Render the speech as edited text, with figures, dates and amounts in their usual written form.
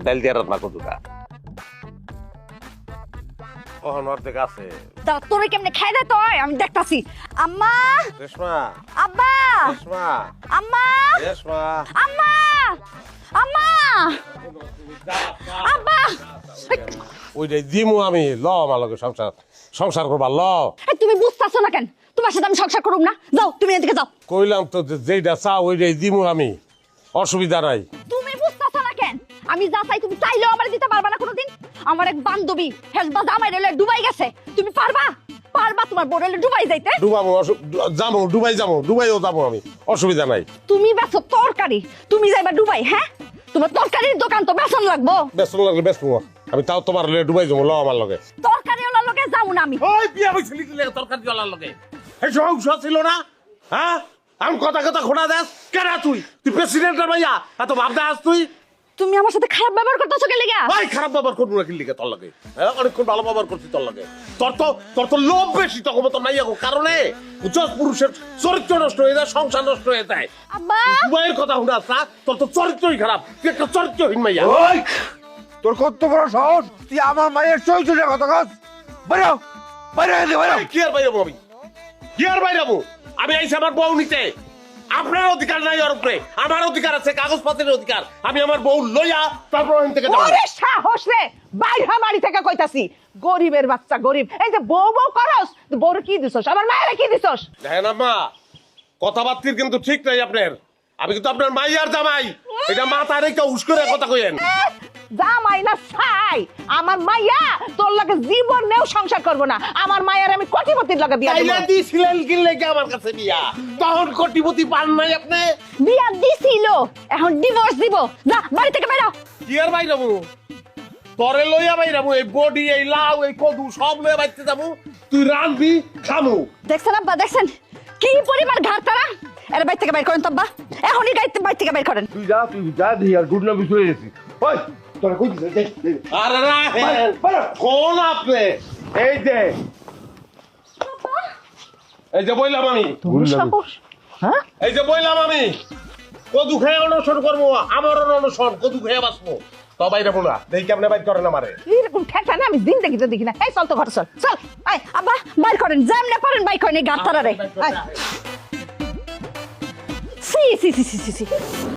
ডাল দিয়ে রান্না কতটা ওহন অর্ধেক আছে। তোরে কেমনে খাই দে তুই, আমি দেখতাছি। আম্মা, রেশমা, আব্বা, রেশমা, আম্মা, রেশমা, আম্মা, আম্মা, আব্বা। ওইটাই দিমু আমি। ল আমার লগে সংসার সংসার করবা ল। এই তুমি বুঝতাছো না কেন? তোমার সাথে আমি সংসার করব না। যাও তুমি এদিকে যাও। কইলাম তো যেইটা চাও ওইটাই দিমু আমি, অসুবিধা নাই। তুমি বুঝতাছো না কেন? আমি যা চাই তুমি চাইলেও আমার দিতে পারবা না কোনোদিন। আমার এক বান্ধবী হেলবা জামাই রেলে ডুবাই গেছে, তুমি পারবা? পারবা তোমার বোরেলে ডুবাই যাইতে? ডুবাবো, যাবো দুবাই, যাবো দুবাইও যাবো আমি, অসুবিধা নাই। তুমি বেচো তরকারি, তুমি যাইবা ডুবাই? হ্যাঁ, তোমার তরকারির দোকান তো বেচন লাগবো। বেসন লাগলে বেসবো, আমি তাও তোমার লগে ডুবাই যাবো। ল আমার লগে। তরকারি ওলার লগে যাবো না আমি। ওই বিয়া হইছিলি কি লাগে তরকারি ওলার লগে? এই সংসার ছিল না? হ্যাঁ, আমি কথা কথা খোনা দেস কেনা? তুই প্রেসিডেন্টের ভাইয়া, এত ভাবতে আস তুই? তুমি আমার সাথে খারাপ ব্যবহার করতেছো কে লিগা? ভাই খারাপ ব্যবহার করবো না কি লিগে তোর লাগে? হ্যাঁ, অনেকক্ষণ ভালো ব্যবহার করছি তোর লাগে। তোর তো লোভ বেশি, তখন তো নাই কারণে জজ পুরুষের চরিত্র নষ্ট হয়ে যায়, সংসার নষ্ট হয়ে যায়। আব্বা, দুবাইয়ের কথা শুনাস না? তোর তো চরিত্রই খারাপ, তুই একটা চরিত্রহীন মাইয়া। ওই তোর কত বড় সাহস, তুই আমার মায়ের চরিত্রের কথা কস? বাইরে বাইরে বাইরে। কি আর বাইরাবো আমি? কি আর বাইরাবো? আমি আইছি আমার বউ নিতে। আপনার অধিকার নাই ওর উপরে, আমার অধিকার আছে, কাগজপত্রের অধিকার। আমি আমার বউ লইয়া তারপর এখান থেকে যাবো। ওরে সাহস রে, বাইরে বাড়ি থেকে কইতাছি। গরিবের বাচ্চা গরিব, এই যে বউ বউ করস, বউর কি দিছস? আমার মায়ের কি দিছস? দেখেন আম্মা, কথাবার্তির কিন্তু ঠিক নাই আপনার। আমি কিন্তু আপনার মাইয়ার জামাই, এটা মাথায় রেখে হুশ করে কথা কইেন। জামাই না ছাই, আমার মাইয়া তোর লগে জীবন নেও সংসার করব না। আমার মায়ের আমি কোটিপতির লগে বিয়া তাইলে দেব। দিছিলেন কি লেগে আমার কাছে বিয়া? তখন কোটিপতি পান নাই আপনি? বিয়া দিছিল, এখন ডিভোর্স দিব। যা বাড়ি থেকে বেরো। কি আর বাইরাবো? তরে লইয়া বাইরাবো, এই বডি, এই লাউ, এই কদু সব লইয়া বাইতে যাবো। তুই রানবি, খামু। দেখছেন আব্বা, দেখছেন কি পরিবার ঘাট তারা? এর বাড়ি থেকে বের করেন তো আব্বা, এখনই গাড়িতে বাড়ি থেকে বের করেন। তুই যা দিই আর গুড না বিষয় গেছি। ওই তোর কই দিছিস? আরে রাহেন, কোন আপনি? এই যে এই যে বললাম আমি, সাহস, হ্যাঁ? এই যে বললাম আমি কদু খেয়ে অনশন করবো, আমার অনশন কদু খেয়ে বাঁচবো। তো বাইরাবো না, দেখি কেমনে বাইর করেন আমারে। এরকম ঠেকা না আমি জিন্দেগিতে দেখি না। এই চল তো ঘর চল চল। আয় আব্বা, বাইর করেন, যেমনে পারেন বাইর করেন এই ঘাট তারা রে। সি সি সি সি সি।